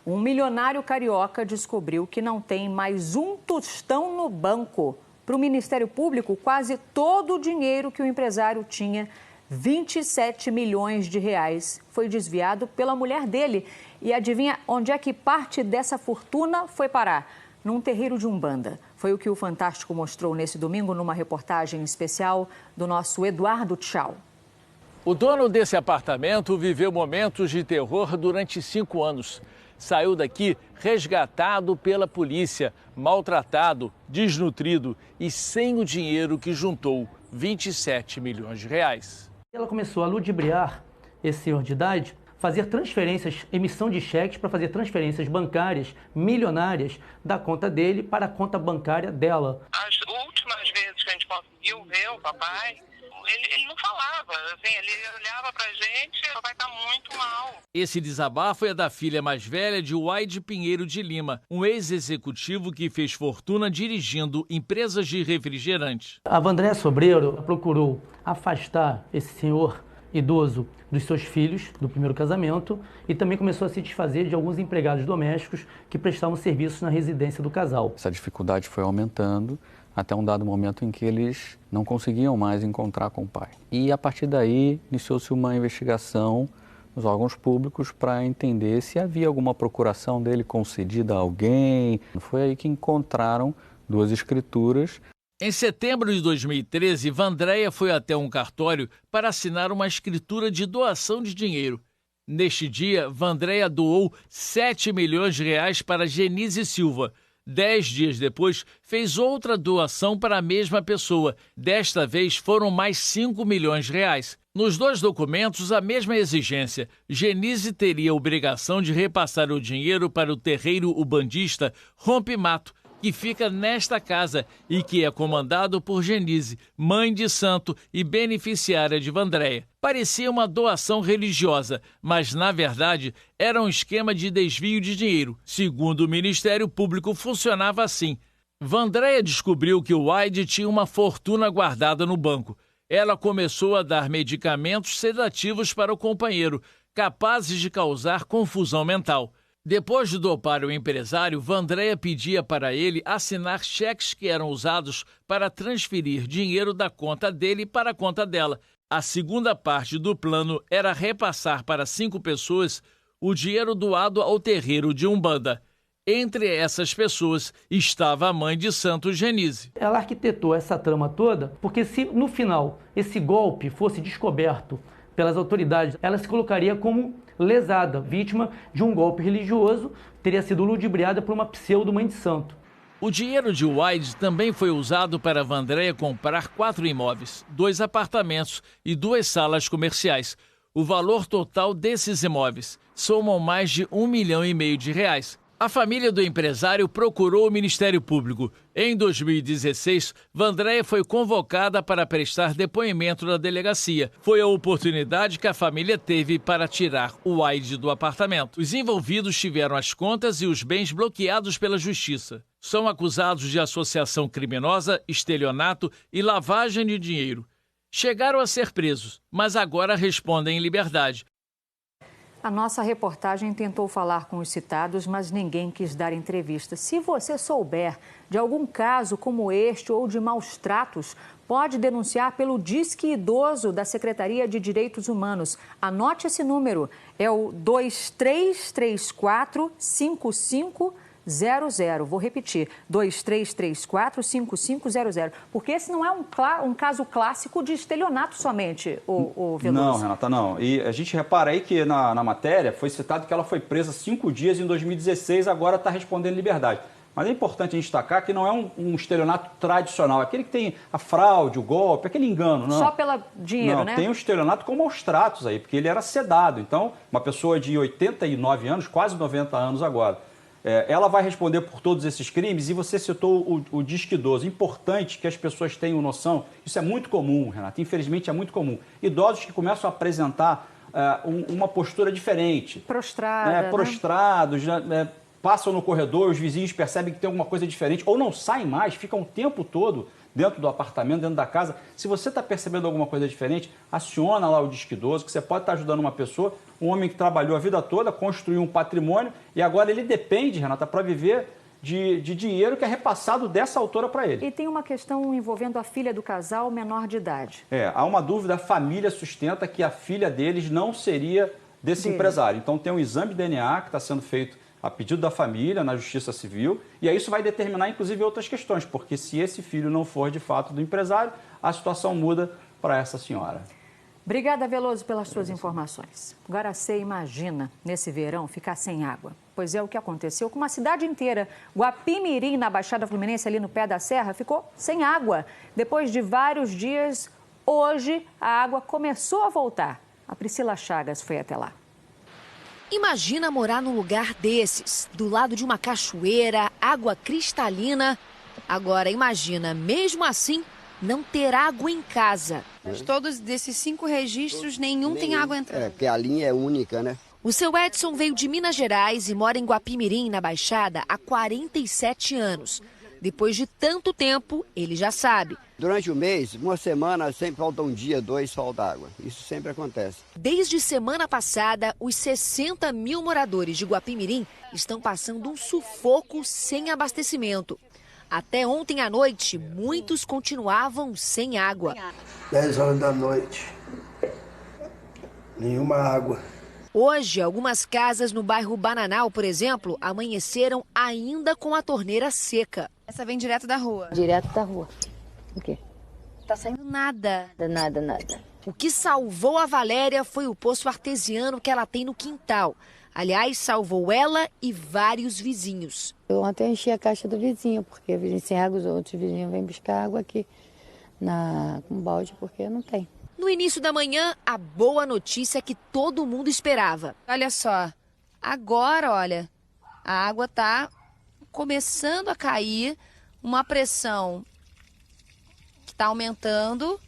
Um milionário carioca descobriu que não tem mais um tostão no banco. Para o Ministério Público, quase todo o dinheiro que o empresário tinha, 27 milhões de reais, foi desviado pela mulher dele. E adivinha onde é que parte dessa fortuna foi parar? Num terreiro de Umbanda. Foi o que o Fantástico mostrou nesse domingo numa reportagem especial do nosso Eduardo Tchau. O dono desse apartamento viveu momentos de terror durante 5 anos. Saiu daqui resgatado pela polícia, maltratado, desnutrido e sem o dinheiro que juntou 27 milhões de reais. Ela começou a ludibriar esse senhor de idade, fazer transferências, emissão de cheques para fazer transferências bancárias milionárias da conta dele para a conta bancária dela. As últimas vezes que a gente conseguiu ver o papai, ele não falava, assim, ele olhava pra gente, o papai tá muito mal. Esse desabafo é da filha mais velha de Waide Pinheiro de Lima, um ex-executivo que fez fortuna dirigindo empresas de refrigerante. A Vandréa Sobreiro procurou afastar esse senhor idoso dos seus filhos, do primeiro casamento, e também começou a se desfazer de alguns empregados domésticos que prestavam serviços na residência do casal. Essa dificuldade foi aumentando até um dado momento em que eles não conseguiam mais encontrar com o pai. E a partir daí iniciou-se uma investigação os órgãos públicos para entender se havia alguma procuração dele concedida a alguém. Foi aí que encontraram 2 escrituras. Em setembro de 2013, Vandréia foi até um cartório para assinar uma escritura de doação de dinheiro. Neste dia, Vandréia doou 7 milhões de reais para Genise Silva. 10 dias depois, fez outra doação para a mesma pessoa. Desta vez, foram mais 5 milhões de reais. Nos 2 documentos, a mesma exigência. Genise teria a obrigação de repassar o dinheiro para o terreiro ubandista Rompe Mato, que fica nesta casa e que é comandado por Genise, mãe de santo e beneficiária de Vandréia. Parecia uma doação religiosa, mas, na verdade, era um esquema de desvio de dinheiro. Segundo o Ministério Público, funcionava assim. Vandréia descobriu que o Wide tinha uma fortuna guardada no banco. Ela começou a dar medicamentos sedativos para o companheiro, capazes de causar confusão mental. Depois de dopar o empresário, Vandréia pedia para ele assinar cheques que eram usados para transferir dinheiro da conta dele para a conta dela. A segunda parte do plano era repassar para 5 pessoas o dinheiro doado ao terreiro de Umbanda. Entre essas pessoas estava a mãe de santo Genise. Ela arquitetou essa trama toda porque se no final esse golpe fosse descoberto pelas autoridades, ela se colocaria como lesada, vítima de um golpe religioso, teria sido ludibriada por uma pseudo-mãe de santo. O dinheiro de Wide também foi usado para Vandréia comprar 4 imóveis, 2 apartamentos e 2 salas comerciais. O valor total desses imóveis somam mais de R$1,5 milhão de reais. A família do empresário procurou o Ministério Público. Em 2016, Vandréia foi convocada para prestar depoimento na delegacia. Foi a oportunidade que a família teve para tirar o Wide do apartamento. Os envolvidos tiveram as contas e os bens bloqueados pela Justiça. São acusados de associação criminosa, estelionato e lavagem de dinheiro. Chegaram a ser presos, mas agora respondem em liberdade. A nossa reportagem tentou falar com os citados, mas ninguém quis dar entrevista. Se você souber de algum caso como este ou de maus tratos, pode denunciar pelo Disque Idoso da Secretaria de Direitos Humanos. Anote esse número, é o 2334-5500. Vou repetir, 2334-5500, porque esse não é um caso clássico de estelionato somente, o Veloso. Não, Renata, não. E a gente repara aí que na matéria foi citado que ela foi presa 5 dias em 2016, agora está respondendo em liberdade. Mas é importante a gente destacar que não é um estelionato tradicional, aquele que tem a fraude, o golpe, aquele engano, não. Só pelo dinheiro, né? Tem o estelionato com maus tratos aí, porque ele era sedado. Então, uma pessoa de 89 anos, quase 90 anos agora, ela vai responder por todos esses crimes. E você citou o Disque Idoso. Importante que as pessoas tenham noção. Isso é muito comum, Renata. Infelizmente é muito comum. Idosos que começam a apresentar uma postura diferente. Prostrados, passam no corredor, os vizinhos percebem que tem alguma coisa diferente. Ou não saem mais, ficam o tempo todo dentro do apartamento, dentro da casa. Se você está percebendo alguma coisa diferente, aciona lá o Disque Idoso, que você pode estar ajudando uma pessoa, um homem que trabalhou a vida toda, construiu um patrimônio e agora ele depende, Renata, para viver de dinheiro que é repassado dessa autora para ele. E tem uma questão envolvendo a filha do casal menor de idade. Há uma dúvida, a família sustenta que a filha deles não seria desse empresário. Então tem um exame de DNA que está sendo feito a pedido da família, na Justiça Civil, e aí isso vai determinar, inclusive, outras questões, porque se esse filho não for, de fato, do empresário, a situação muda para essa senhora. Obrigada, Veloso, pelas suas informações. Agora você imagina, nesse verão, ficar sem água. Pois é o que aconteceu com uma cidade inteira. Guapimirim, na Baixada Fluminense, ali no pé da serra, ficou sem água. Depois de vários dias, hoje a água começou a voltar. A Priscila Chagas foi até lá. Imagina morar num lugar desses, do lado de uma cachoeira, água cristalina. Agora imagina, mesmo assim, não ter água em casa. Mas todos desses 5 registros, nenhum tem água entrando. Porque a linha é única, né? O seu Edson veio de Minas Gerais e mora em Guapimirim, na Baixada, há 47 anos. Depois de tanto tempo, ele já sabe. Durante o mês, uma semana, sempre falta um dia, 2, falta água. Isso sempre acontece. Desde semana passada, os 60 mil moradores de Guapimirim estão passando um sufoco sem abastecimento. Até ontem à noite, muitos continuavam sem água. 10 horas da noite, nenhuma água. Hoje, algumas casas no bairro Bananal, por exemplo, amanheceram ainda com a torneira seca. Essa vem direto da rua? Direto da rua. O quê? Tá saindo nada. Nada. O que salvou a Valéria foi o poço artesiano que ela tem no quintal. Aliás, salvou ela e vários vizinhos. Eu ontem enchi a caixa do vizinho, porque o vizinho sem água, os outros vizinhos vêm buscar água aqui com balde, porque não tem. No início da manhã, a boa notícia que todo mundo esperava. Olha só, agora, olha, a água tá começando a cair, uma pressão que está aumentando.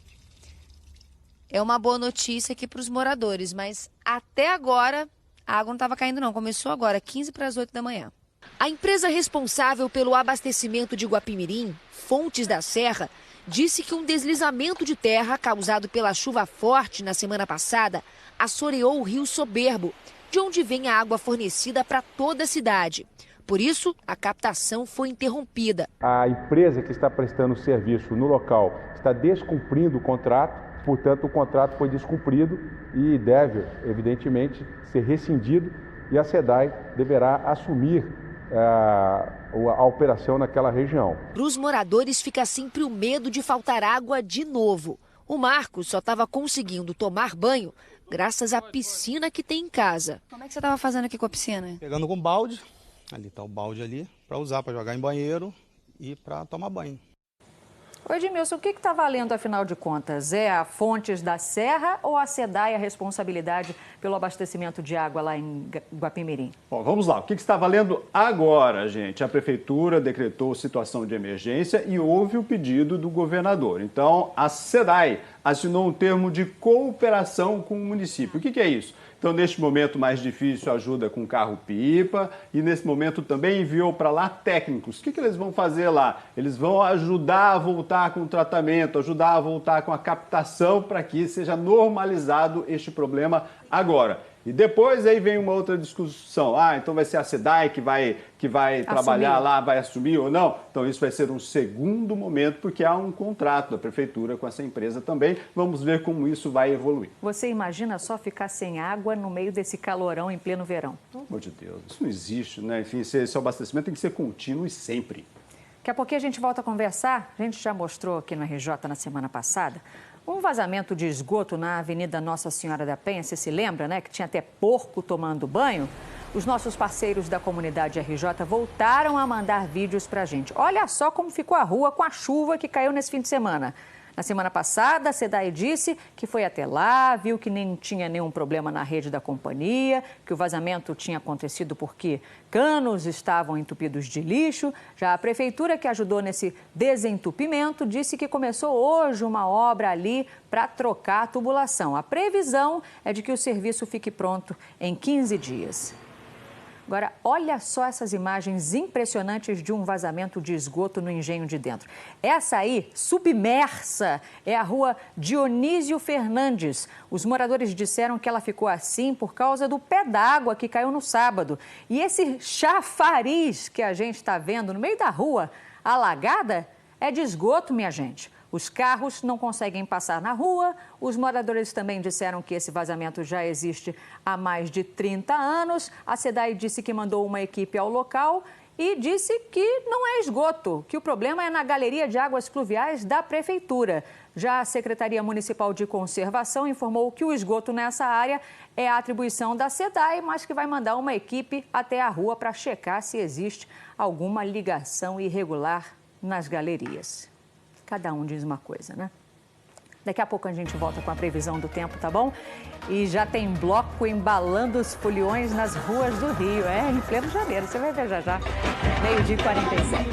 É uma boa notícia aqui para os moradores, mas até agora a água não estava caindo não, começou agora, 15 para as 8 da manhã. A empresa responsável pelo abastecimento de Guapimirim, Fontes da Serra, disse que um deslizamento de terra causado pela chuva forte na semana passada assoreou o rio Soberbo, de onde vem a água fornecida para toda a cidade. Por isso, a captação foi interrompida. A empresa que está prestando serviço no local está descumprindo o contrato, portanto, o contrato foi descumprido e deve, evidentemente, ser rescindido e a SEDAI deverá assumir a operação naquela região. Para os moradores fica sempre o medo de faltar água de novo. O Marcos só estava conseguindo tomar banho graças à piscina que tem em casa. Como é que você estava fazendo aqui com a piscina? Pegando com balde, ali está o balde ali, para usar, para jogar em banheiro e para tomar banho. Ô Edmilson, o que está valendo, afinal de contas? É a Fontes da Serra ou a SEDAI a responsabilidade pelo abastecimento de água lá em Guapimirim? Bom, vamos lá. O que está valendo agora, gente? A Prefeitura decretou situação de emergência e houve o pedido do governador. Então, a SEDAI assinou um termo de cooperação com o município. O que é isso? Então, neste momento mais difícil, ajuda com carro-pipa e, nesse momento, também enviou para lá técnicos. O que eles vão fazer lá? Eles vão ajudar a voltar com o tratamento, ajudar a voltar com a captação para que seja normalizado este problema agora. E depois aí vem uma outra discussão. Então vai ser a SEDAI que vai trabalhar lá, vai assumir ou não? Então isso vai ser um segundo momento, porque há um contrato da Prefeitura com essa empresa também. Vamos ver como isso vai evoluir. Você imagina só ficar sem água no meio desse calorão em pleno verão? Pelo amor de Deus, isso não existe, né? Enfim, esse abastecimento tem que ser contínuo e sempre. Daqui a pouquinho a gente volta a conversar. A gente já mostrou aqui no RJ na semana passada um vazamento de esgoto na Avenida Nossa Senhora da Penha, você se lembra, né? Que tinha até porco tomando banho. Os nossos parceiros da comunidade RJ voltaram a mandar vídeos pra gente. Olha só como ficou a rua com a chuva que caiu nesse fim de semana. Na semana passada, a SEDAI disse que foi até lá, viu que nem tinha nenhum problema na rede da companhia, que o vazamento tinha acontecido porque canos estavam entupidos de lixo. Já a prefeitura, que ajudou nesse desentupimento, disse que começou hoje uma obra ali para trocar a tubulação. A previsão é de que o serviço fique pronto em 15 dias. Agora, olha só essas imagens impressionantes de um vazamento de esgoto no Engenho de Dentro. Essa aí, submersa, é a rua Dionísio Fernandes. Os moradores disseram que ela ficou assim por causa do pé d'água que caiu no sábado. E esse chafariz que a gente está vendo no meio da rua, alagada, é de esgoto, minha gente. Os carros não conseguem passar na rua. Os moradores também disseram que esse vazamento já existe há mais de 30 anos. A SEDAI disse que mandou uma equipe ao local e disse que não é esgoto, que o problema é na galeria de águas fluviais da Prefeitura. Já a Secretaria Municipal de Conservação informou que o esgoto nessa área é a atribuição da SEDAI, mas que vai mandar uma equipe até a rua para checar se existe alguma ligação irregular nas galerias. Cada um diz uma coisa, né? Daqui a pouco a gente volta com a previsão do tempo, tá bom? E já tem bloco embalando os foliões nas ruas do Rio. Em pleno janeiro. Você vai ver já. 12h47.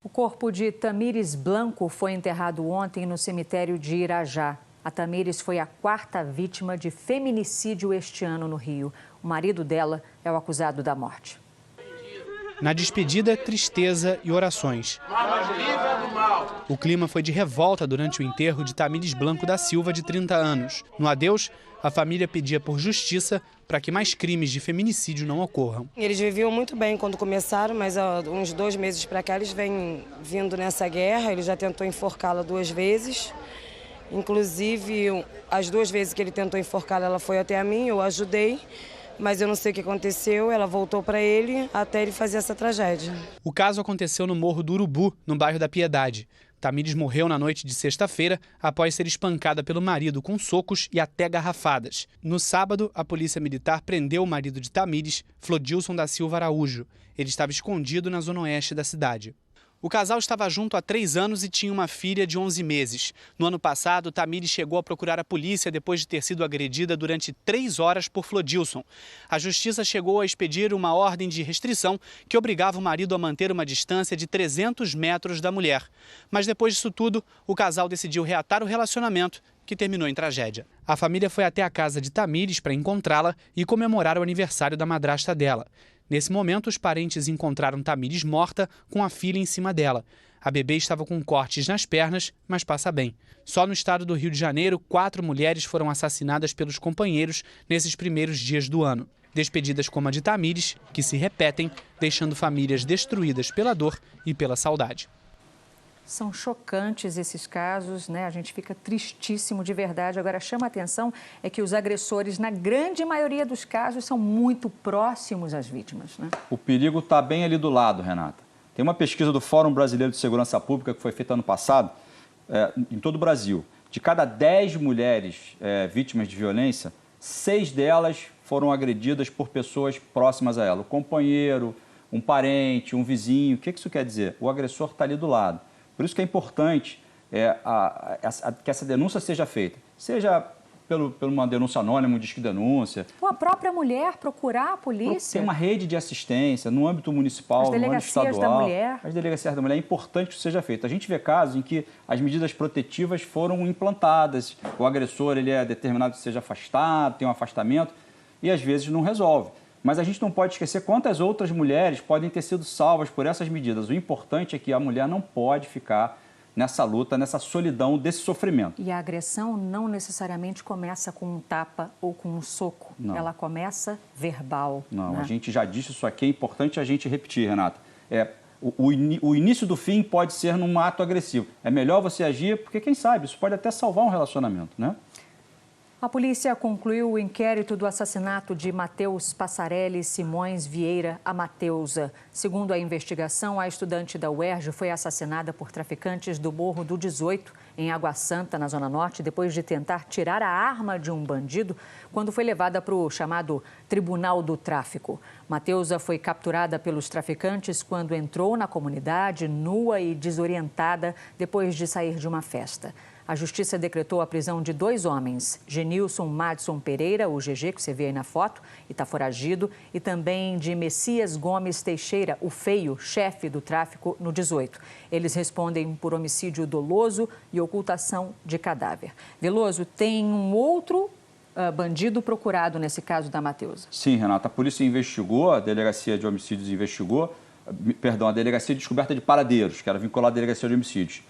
O corpo de Tamires Blanco foi enterrado ontem no cemitério de Irajá. A Tamires foi a 4ª vítima de feminicídio este ano no Rio. O marido dela é o acusado da morte. Na despedida, tristeza e orações. O clima foi de revolta durante o enterro de Tamires Blanco da Silva, de 30 anos. No adeus, a família pedia por justiça para que mais crimes de feminicídio não ocorram. Eles viviam muito bem quando começaram, mas há uns 2 meses para cá eles vêm vindo nessa guerra. Ele já tentou enforcá-la 2 vezes. Inclusive, as 2 vezes que ele tentou enforcá-la, ela foi até a mim, eu ajudei. Mas eu não sei o que aconteceu, ela voltou para ele até ele fazer essa tragédia. O caso aconteceu no Morro do Urubu, no bairro da Piedade. Tamires morreu na noite de sexta-feira após ser espancada pelo marido com socos e até garrafadas. No sábado, a polícia militar prendeu o marido de Tamires, Flodilson da Silva Araújo. Ele estava escondido na zona oeste da cidade. O casal estava junto há 3 anos e tinha uma filha de 11 meses. No ano passado, Tamires chegou a procurar a polícia depois de ter sido agredida durante 3 horas por Flodilson. A justiça chegou a expedir uma ordem de restrição que obrigava o marido a manter uma distância de 300 metros da mulher. Mas depois disso tudo, o casal decidiu reatar o relacionamento, que terminou em tragédia. A família foi até a casa de Tamires para encontrá-la e comemorar o aniversário da madrasta dela. Nesse momento, os parentes encontraram Tamires morta com a filha em cima dela. A bebê estava com cortes nas pernas, mas passa bem. Só no estado do Rio de Janeiro, 4 mulheres foram assassinadas pelos companheiros nesses primeiros dias do ano. Despedidas como a de Tamires, que se repetem, deixando famílias destruídas pela dor e pela saudade. São chocantes esses casos, né? A gente fica tristíssimo de verdade. Agora, chama a atenção é que os agressores, na grande maioria dos casos, são muito próximos às vítimas, né? O perigo está bem ali do lado, Renata. Tem uma pesquisa do Fórum Brasileiro de Segurança Pública que foi feita ano passado, em todo o Brasil. De cada 10 mulheres vítimas de violência, 6 delas foram agredidas por pessoas próximas a ela. O companheiro, um parente, um vizinho. O que isso quer dizer? O agressor está ali do lado. Por isso que é importante que essa denúncia seja feita, seja por uma denúncia anônima, um disque denúncia. Ou a própria mulher procurar a polícia. Tem uma rede de assistência no âmbito municipal, no âmbito estadual. As delegacias da mulher. É importante que isso seja feito. A gente vê casos em que as medidas protetivas foram implantadas. O agressor ele é determinado que seja afastado, tem um afastamento e às vezes não resolve. Mas a gente não pode esquecer quantas outras mulheres podem ter sido salvas por essas medidas. O importante é que a mulher não pode ficar nessa luta, nessa solidão desse sofrimento. E a agressão não necessariamente começa com um tapa ou com um soco. Não. Ela começa verbal. Não, né? A gente já disse isso aqui, é importante a gente repetir, Renata. O início do fim pode ser num ato agressivo. É melhor você agir, porque quem sabe, isso pode até salvar um relacionamento, né? A polícia concluiu o inquérito do assassinato de Matheus Passarelli Simões Vieira, a Mateusa. Segundo a investigação, a estudante da UERJ foi assassinada por traficantes do Morro do 18, em Água Santa, na Zona Norte, depois de tentar tirar a arma de um bandido quando foi levada para o chamado Tribunal do Tráfico. Mateusa foi capturada pelos traficantes quando entrou na comunidade nua e desorientada depois de sair de uma festa. A Justiça decretou a prisão de 2 homens, Genilson Madison Pereira, o GG, que você vê aí na foto, e está foragido, e também de Messias Gomes Teixeira, o Feio, chefe do tráfico no 18. Eles respondem por homicídio doloso e ocultação de cadáver. Veloso, tem um outro bandido procurado nesse caso da Mateusa. Sim, Renata, a polícia investigou, a Delegacia de Homicídios investigou, a Delegacia de Descoberta de Paradeiros, que era vinculada à Delegacia de Homicídios.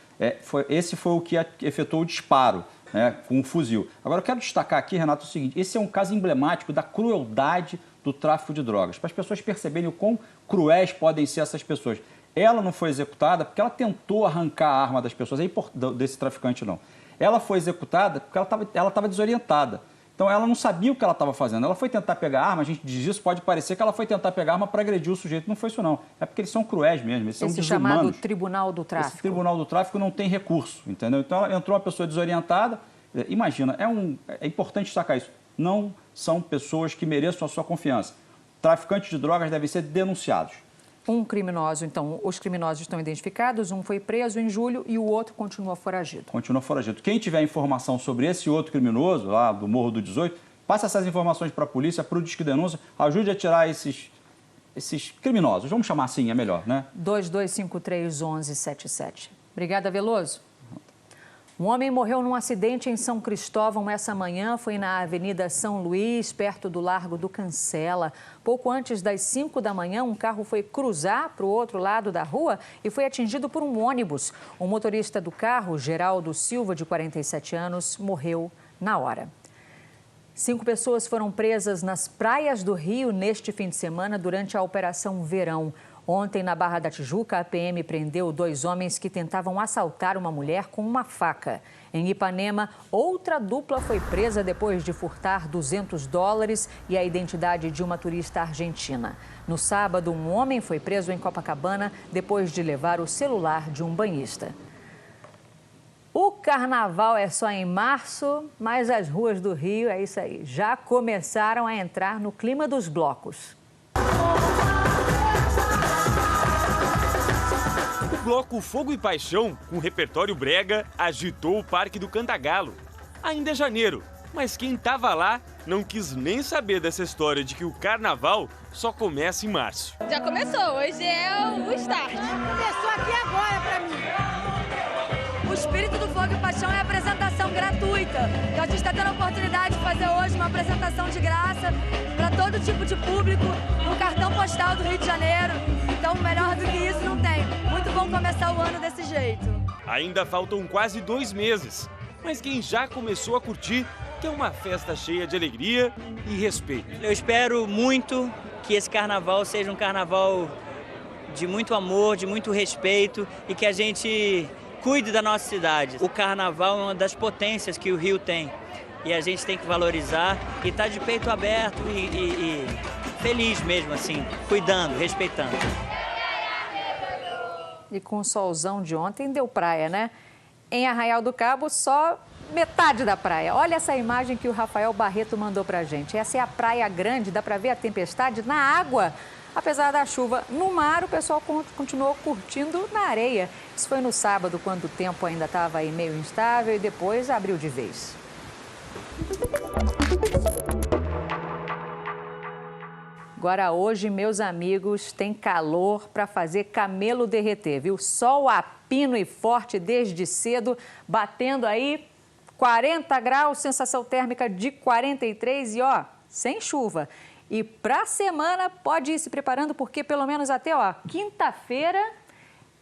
Esse foi o que efetuou o disparo, né, com um fuzil. Agora, eu quero destacar aqui, Renato, o seguinte: esse é um caso emblemático da crueldade do tráfico de drogas, para as pessoas perceberem o quão cruéis podem ser essas pessoas. Ela não foi executada porque ela tentou arrancar a arma das pessoas, desse traficante não. Ela foi executada porque ela estava desorientada. Então, ela não sabia o que ela estava fazendo. Ela foi tentar pegar a arma, a gente diz isso, pode parecer que ela foi tentar pegar a arma para agredir o sujeito. Não foi isso, não. É porque eles são cruéis mesmo, eles são desumanos. Esse chamado Tribunal do Tráfico. Esse Tribunal do Tráfico não tem recurso, entendeu? Então, entrou uma pessoa desorientada. Imagina, é importante destacar isso. Não são pessoas que mereçam a sua confiança. Traficantes de drogas devem ser denunciados. Um criminoso, então, os criminosos estão identificados, um foi preso em julho e o outro continua foragido. Continua foragido. Quem tiver informação sobre esse outro criminoso, lá do Morro do 18, passe essas informações para a polícia, para o Disque Denúncia, ajude a tirar esses criminosos. Vamos chamar assim, é melhor, né? 2253-1177. Obrigada, Veloso. Um homem morreu num acidente em São Cristóvão essa manhã. Foi na Avenida São Luís, perto do Largo do Cancela. Pouco antes das 5 da manhã, um carro foi cruzar para o outro lado da rua e foi atingido por um ônibus. O motorista do carro, Geraldo Silva, de 47 anos, morreu na hora. 5 pessoas foram presas nas praias do Rio neste fim de semana durante a Operação Verão. Ontem, na Barra da Tijuca, a PM prendeu 2 homens que tentavam assaltar uma mulher com uma faca. Em Ipanema, outra dupla foi presa depois de furtar $200 e a identidade de uma turista argentina. No sábado, um homem foi preso em Copacabana depois de levar o celular de um banhista. O carnaval é só em março, mas as ruas do Rio, é isso aí, já começaram a entrar no clima dos blocos. O bloco Fogo e Paixão, com repertório brega, agitou o Parque do Cantagalo. Ainda é janeiro, mas quem tava lá não quis nem saber dessa história de que o carnaval só começa em março. Já começou, hoje é o start. Começou aqui agora pra mim. O espírito do Fogo e Paixão é a apresentação gratuita. Então a gente está tendo a oportunidade de fazer hoje uma apresentação de graça para todo tipo de público, no cartão postal do Rio de Janeiro. Então melhor do que isso não tem. Muito bom começar o ano desse jeito. Ainda faltam quase 2 meses, mas quem já começou a curtir quer uma festa cheia de alegria e respeito. Eu espero muito que esse carnaval seja um carnaval de muito amor, de muito respeito e que a gente cuide da nossa cidade. O carnaval é uma das potências que o Rio tem e a gente tem que valorizar e estar de peito aberto e feliz mesmo, assim, cuidando, respeitando. E com o solzão de ontem deu praia, né? Em Arraial do Cabo, só metade da praia. Olha essa imagem que o Rafael Barreto mandou pra gente. Essa é a Praia Grande, dá pra ver a tempestade na água. Apesar da chuva no mar, o pessoal continuou curtindo na areia. Isso foi no sábado, quando o tempo ainda estava aí meio instável e depois abriu de vez. Agora hoje, meus amigos, tem calor para fazer camelo derreter, viu? Sol a pino e forte desde cedo, batendo aí 40 graus, sensação térmica de 43 e ó, sem chuva. E para a semana pode ir se preparando porque pelo menos até quinta-feira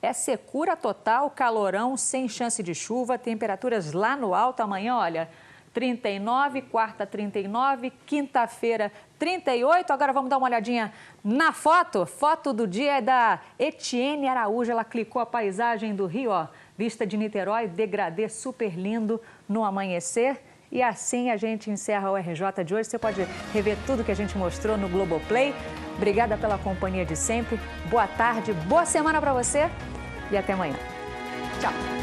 é secura total, calorão, sem chance de chuva, temperaturas lá no alto. Amanhã, olha, 39, quarta 39, quinta-feira 38. Agora vamos dar uma olhadinha na foto. Foto do dia é da Etienne Araújo. Ela clicou a paisagem do Rio, ó, vista de Niterói, degradê super lindo no amanhecer. E assim a gente encerra o RJ de hoje. Você pode rever tudo que a gente mostrou no Globoplay. Obrigada pela companhia de sempre. Boa tarde, boa semana para você e até amanhã. Tchau.